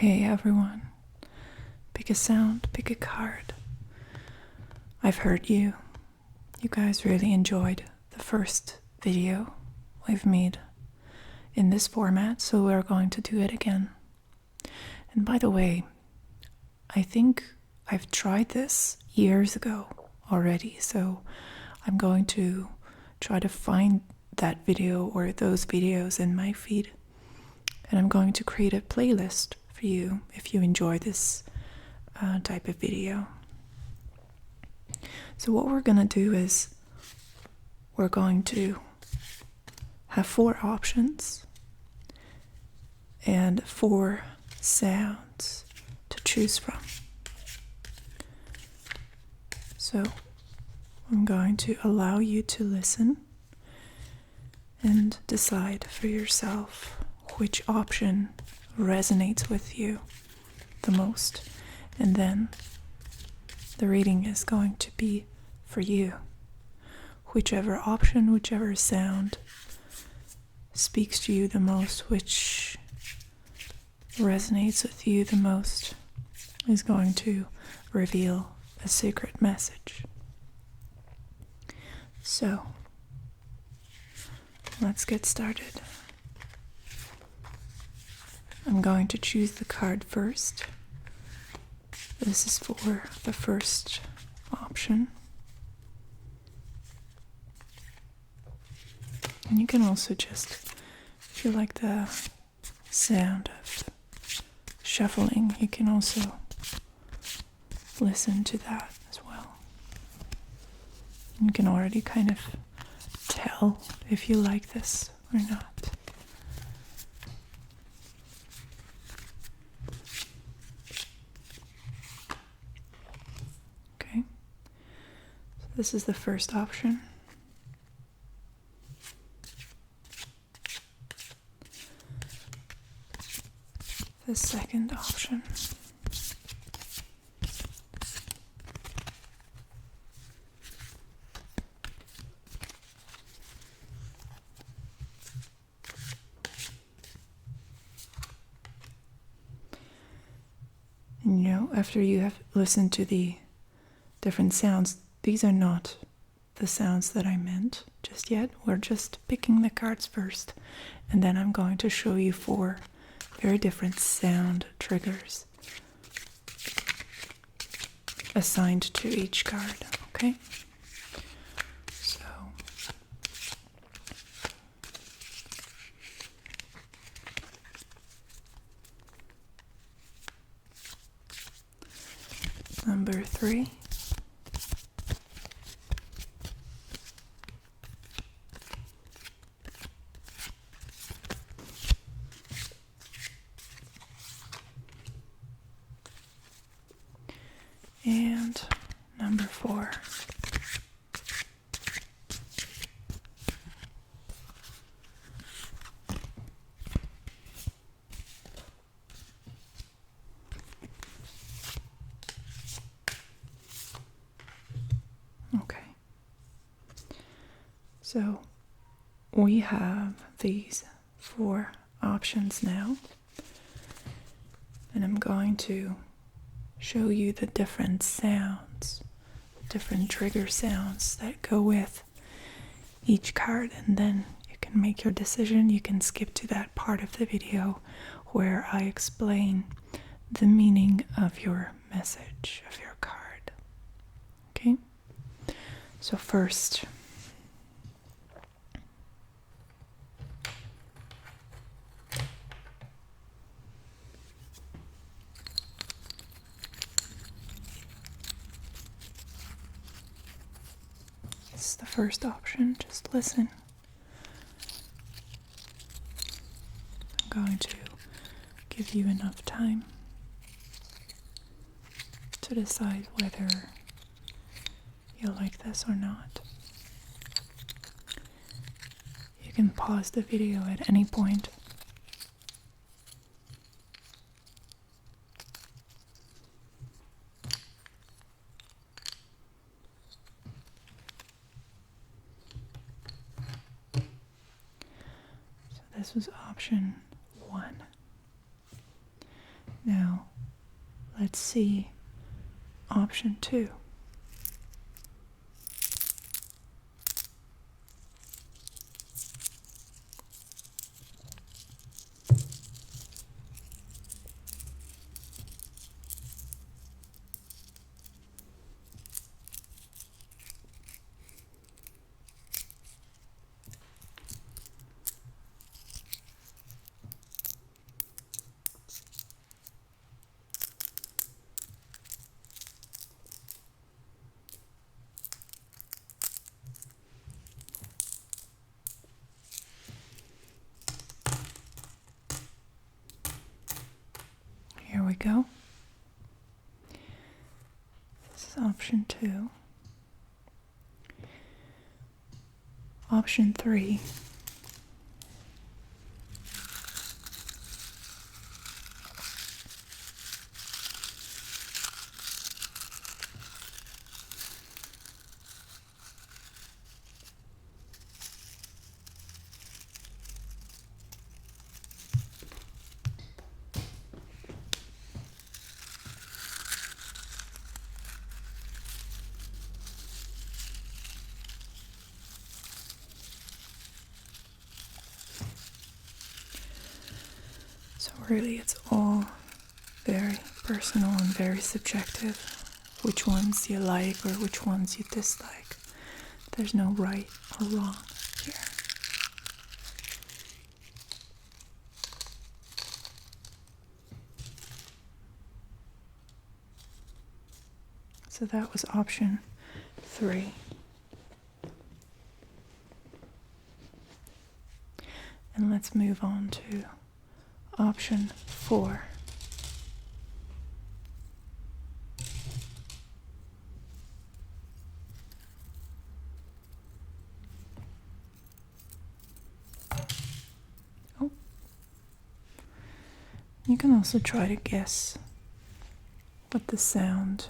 Hey everyone, pick a sound, pick a card. I've heard you. You guys really enjoyed the first video we've made in this format, so we're going to do it again. And by the way, I think I've tried this years ago already, so I'm going to try to find that video or those videos in my feed, and I'm going to create a playlist for you if you enjoy this type of video. So what we're gonna do is we're going to have 4 options and 4 sounds to choose from. So I'm going to allow you to listen and decide for yourself which option resonates with you the most, and then the reading is going to be for you. Whichever option, whichever sound speaks to you the most, which resonates with you the most, is going to reveal a secret message. So let's get started. I'm going to choose the card first. This is for the first option. And you can also just, if you like the sound of shuffling, you can also listen to that as well. You can already kind of tell if you like this or not. Okay, so this is the first option. The second option. And after you have listened to the different sounds, these are not the sounds that I meant just yet. We're just picking the cards first, and then I'm going to show you 4 very different sound triggers assigned to each card, okay? So number 3. And number 4. Okay. So we have these 4 options now, and I'm going to show you the different sounds, different trigger sounds that go with each card, and then you can make your decision. You can skip to that part of the video where I explain the meaning of your message, of your card. Okay? So first, this is the first option. Just listen. I'm going to give you enough time to decide whether you like this or not. You can pause the video at any point. So this was option 1. Now let's see option 2. Here we go. This is option 2. Option 3. So really it's all very personal and very subjective, which ones you like or which ones you dislike. There's no right or wrong here. So that was option 3. And let's move on to option 4. Oh. You can also try to guess what the sound,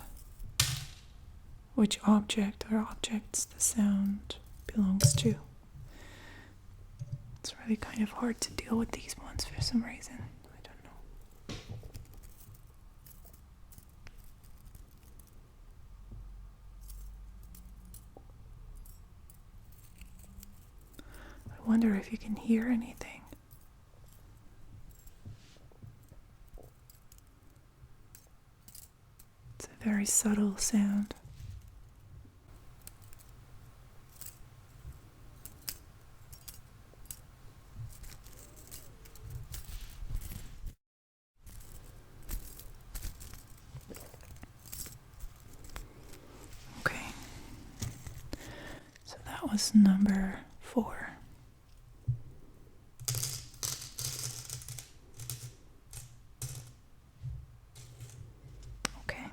which object or objects the sound belongs to. It's really kind of hard to deal with these ones for some reason. I don't know. I wonder if you can hear anything. It's a very subtle sound. That was number 4. Okay.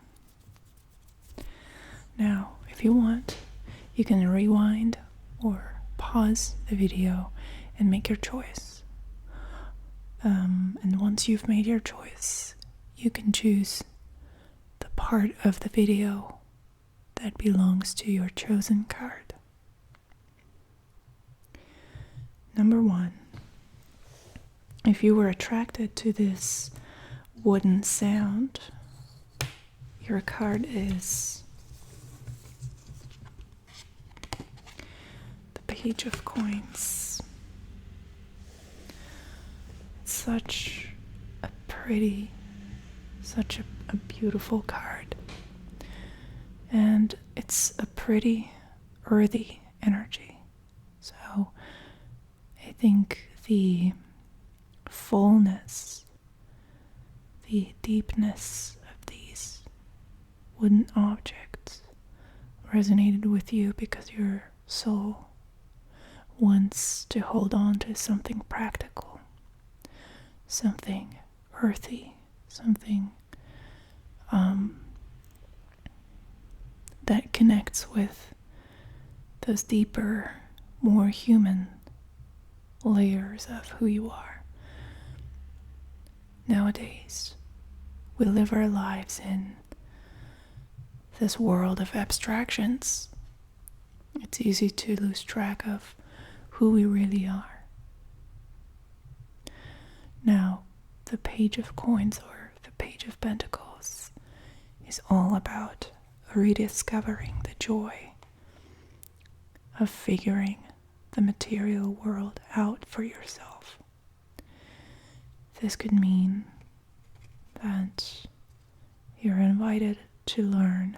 Now, if you want, you can rewind or pause the video and make your choice. And once you've made your choice, you can choose the part of the video that belongs to your chosen card. Number 1, if you were attracted to this wooden sound, your card is the Page of Coins. It's such a pretty, such a beautiful card. And it's a pretty earthy energy. So I think the fullness, the deepness of these wooden objects resonated with you because your soul wants to hold on to something practical, something earthy, something that connects with those deeper, more human layers of who you are. Nowadays, we live our lives in this world of abstractions. It's easy to lose track of who we really are. Now, the Page of Coins or the Page of Pentacles is all about rediscovering the joy of figuring the material world out for yourself. This could mean that you're invited to learn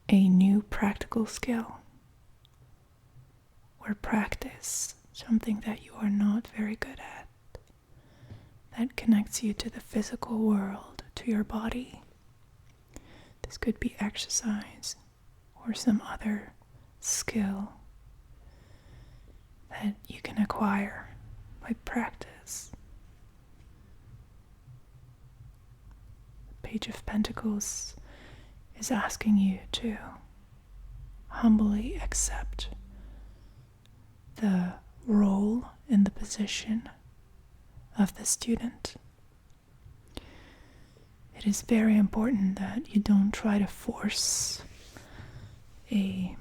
a new practical skill or practice something that you are not very good at that connects you to the physical world, to your body. This could be exercise or some other skill that you can acquire by practice. The Page of Pentacles is asking you to humbly accept the role and the position of the student. It is very important that you don't try to force a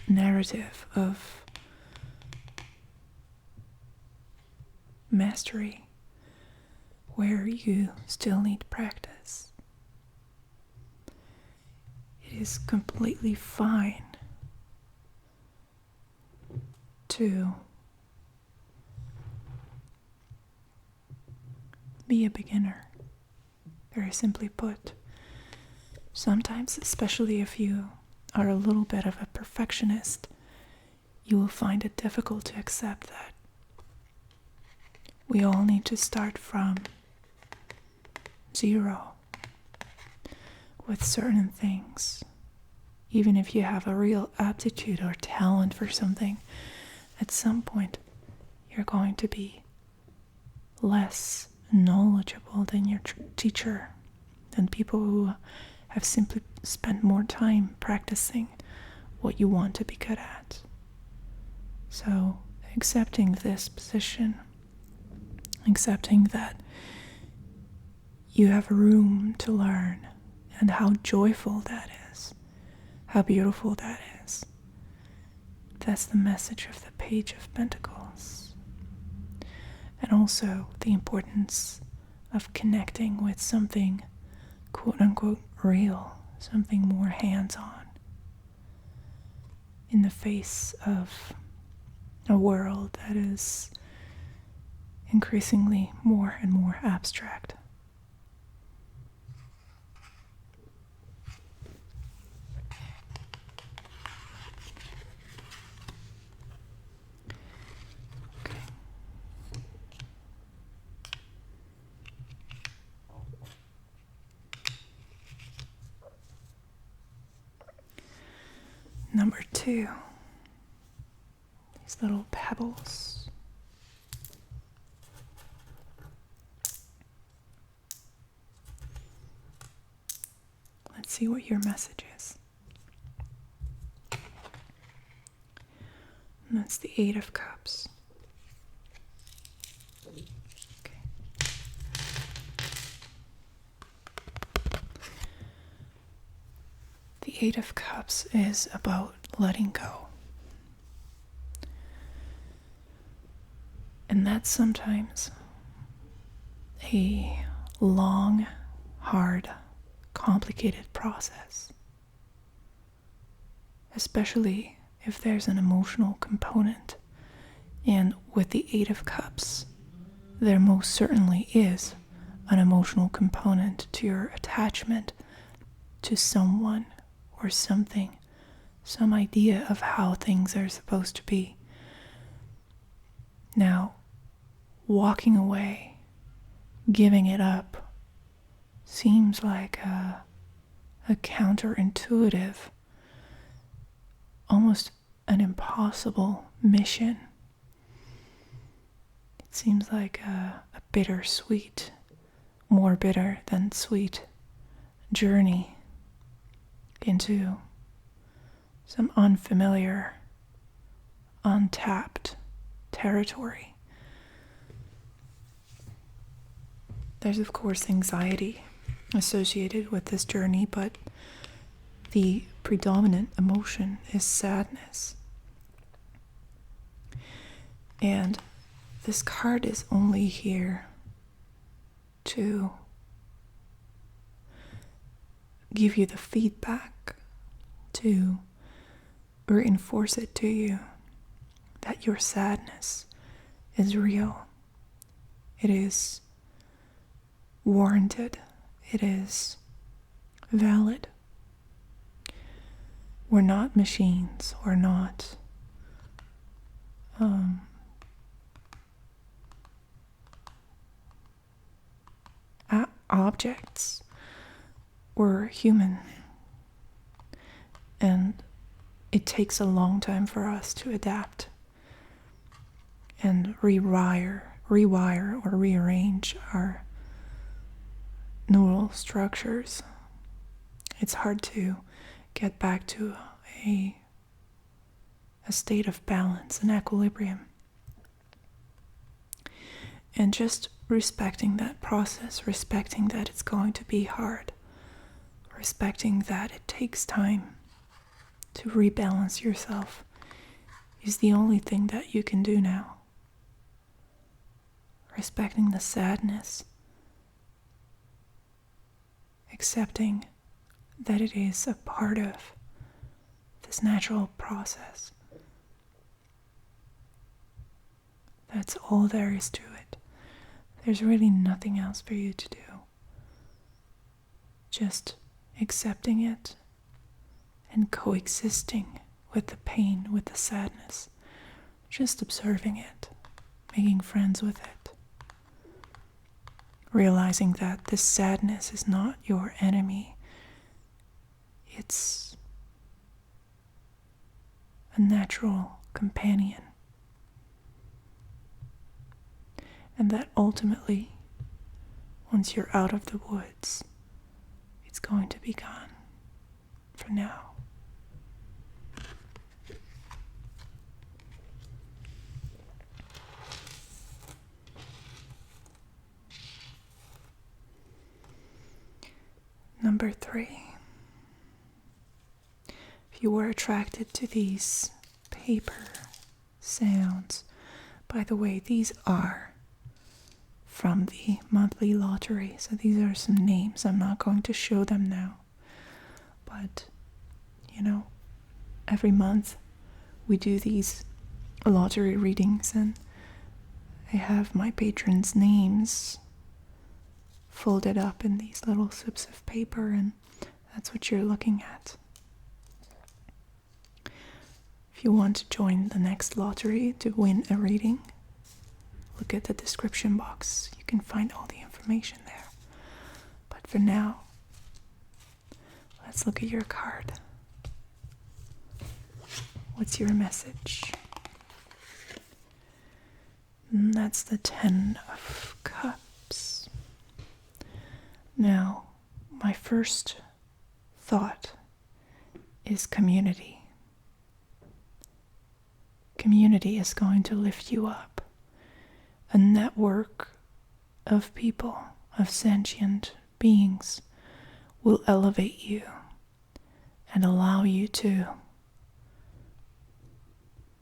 narrative of mastery where you still need practice. It is completely fine to be a beginner, very simply put. Sometimes, especially if you are a little bit of a perfectionist, you will find it difficult to accept that we all need to start from zero with certain things. Even if you have a real aptitude or talent for something, at some point you're going to be less knowledgeable than your teacher, than people who have simply spent more time practicing what you want to be good at. So accepting this position, accepting that you have room to learn, and how joyful that is, how beautiful that is. That's the message of the Page of Pentacles. And also the importance of connecting with something quote-unquote real, something more hands-on, in the face of a world that is increasingly more and more abstract. Number 2, these little pebbles. Let's see what your message is. And that's the 8 of Cups. Okay. The 8 of Cups is about letting go. And that's sometimes a long, hard, complicated process. Especially if there's an emotional component. And with the 8 of Cups, there most certainly is an emotional component to your attachment to someone or something, some idea of how things are supposed to be. Now, walking away, giving it up, seems like a counterintuitive, almost an impossible mission. It seems like a bittersweet, more bitter than sweet journey into some unfamiliar, untapped territory. There's of course anxiety associated with this journey, but the predominant emotion is sadness. And this card is only here to give you the feedback, to reinforce it to you that your sadness is real. It is warranted. It is valid. We're not machines. We're not objects. We're human. And it takes a long time for us to adapt and rewire or rearrange our neural structures. It's hard to get back to a state of balance and equilibrium. And just respecting that process, respecting that it's going to be hard, respecting that it takes time to rebalance yourself is the only thing that you can do now. Respecting the sadness, accepting that it is a part of this natural process. That's all there is to it. There's really nothing else for you to do. Just accepting it and coexisting with the pain, with the sadness. Just observing it, making friends with it. Realizing that this sadness is not your enemy. It's a natural companion. And that ultimately, once you're out of the woods, it's going to be gone for now. Number 3. If you were attracted to these paper sounds, by the way, these are from the monthly lottery. So these are some names. I'm not going to show them now. But, every month we do these lottery readings, and I have my patrons' names folded up in these little slips of paper, and that's what you're looking at. If you want to join the next lottery to win a reading, look at the description box. You can find all the information there. But for now, let's look at your card. What's your message? And that's the 10 of Cups. Now, my first thought is community. Community is going to lift you up. A network of people, of sentient beings, will elevate you and allow you to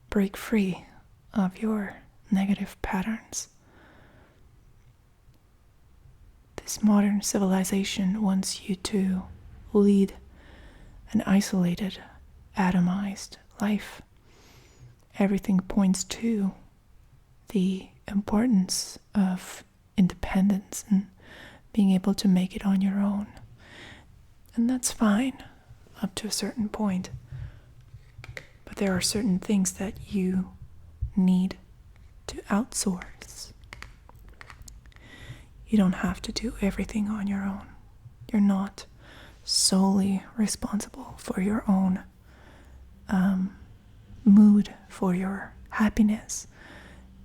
break free of your negative patterns. This modern civilization wants you to lead an isolated, atomized life. Everything points to the importance of independence and being able to make it on your own. And that's fine up to a certain point. But there are certain things that you need to outsource. You don't have to do everything on your own. You're not solely responsible for your own mood, for your happiness.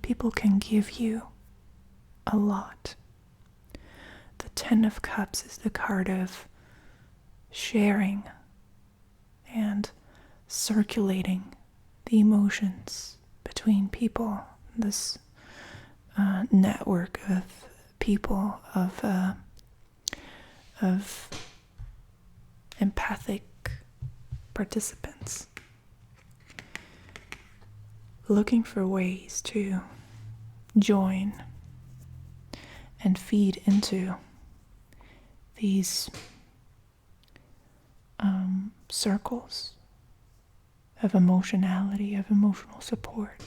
People can give you a lot. The 10 of Cups is the card of sharing and circulating the emotions between people. This network of people, of empathic participants, looking for ways to join and feed into these circles of emotionality, of emotional support.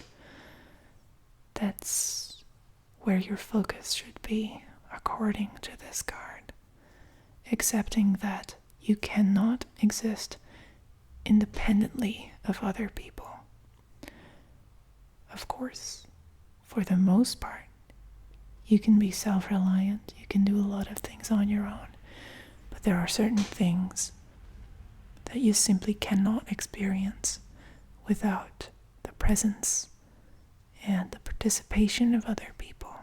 That's where your focus should be, according to this card. Accepting that you cannot exist independently of other people. Of course, for the most part, you can be self-reliant, you can do a lot of things on your own, but there are certain things that you simply cannot experience without the presence and the participation of other people.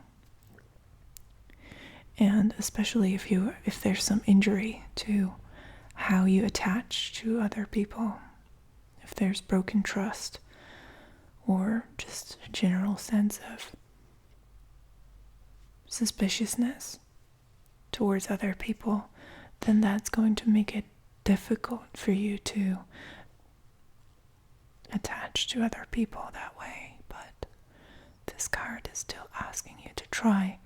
And especially if there's some injury to how you attach to other people, if there's broken trust or just a general sense of suspiciousness towards other people, then that's going to make it difficult for you to attach to other people that way. But this card is still asking you to try,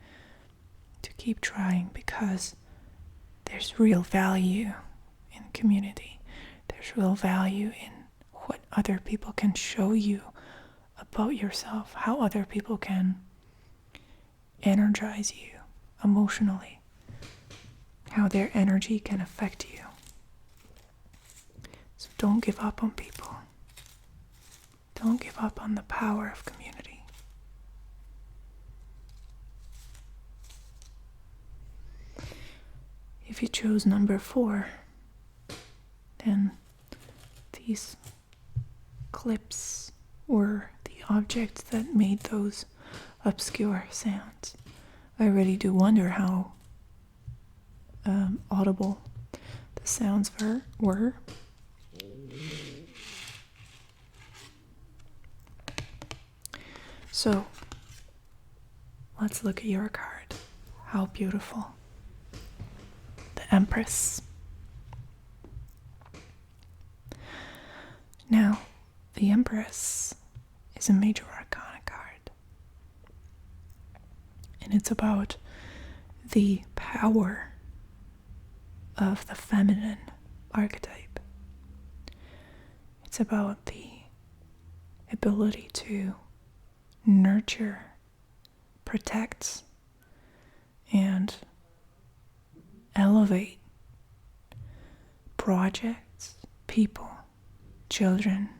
to keep trying, because there's real value in community. There's real value in what other people can show you about yourself, how other people can energize you emotionally, how their energy can affect you. So don't give up on people. Don't give up on the power of community. If you chose number 4, then these clips were the objects that made those obscure sounds. I really do wonder how audible the sounds were. So, let's look at your card. How beautiful. The Empress. Now, the Empress is a major arcana card. And it's about the power of the feminine archetype. It's about the ability to nurture, protect, and elevate projects, people, children.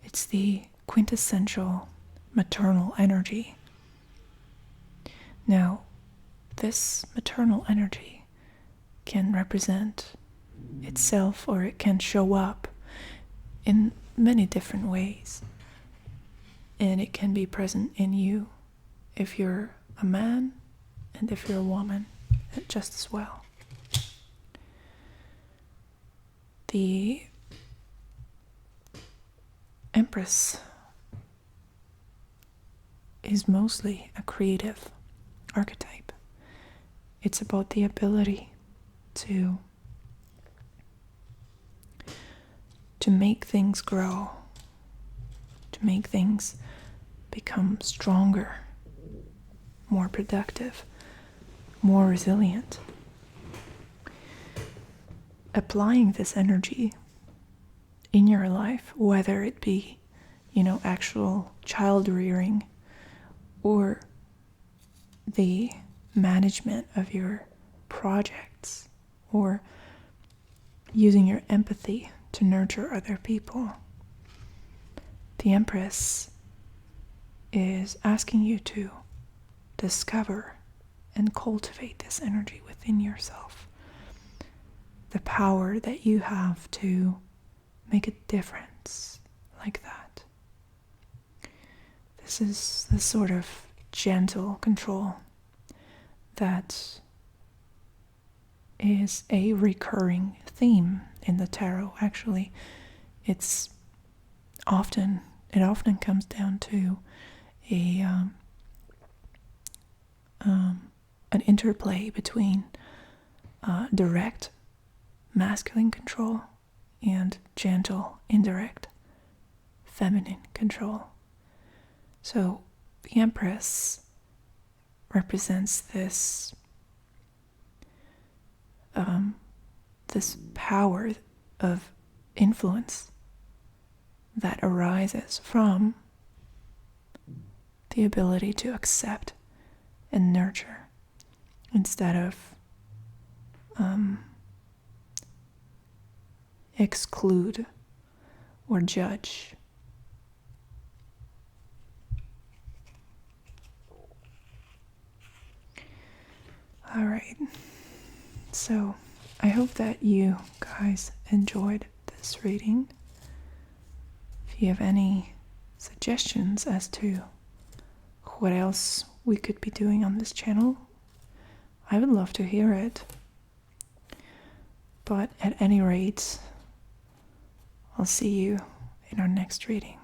It's the quintessential maternal energy. Now, this maternal energy can represent itself, or it can show up in many different ways. And it can be present in you if you're a man and if you're a woman, just as well. The Empress is mostly a creative archetype. It's about the ability to make things grow, to make things become stronger, more productive, more resilient. Applying this energy in your life, whether it be, actual child rearing or the management of your projects, or using your empathy to nurture other people. The Empress is asking you to discover and cultivate this energy within yourself. The power that you have to make a difference like that. This is the sort of gentle control that is a recurring theme in the tarot. Actually, it often comes down to an interplay between direct masculine control and gentle, indirect feminine control. So the Empress represents this this power of influence that arises from the ability to accept and nurture instead of exclude or judge. All right, so I hope that you guys enjoyed this reading. If you have any suggestions as to what else we could be doing on this channel, I would love to hear it. But at any rate, I'll see you in our next reading.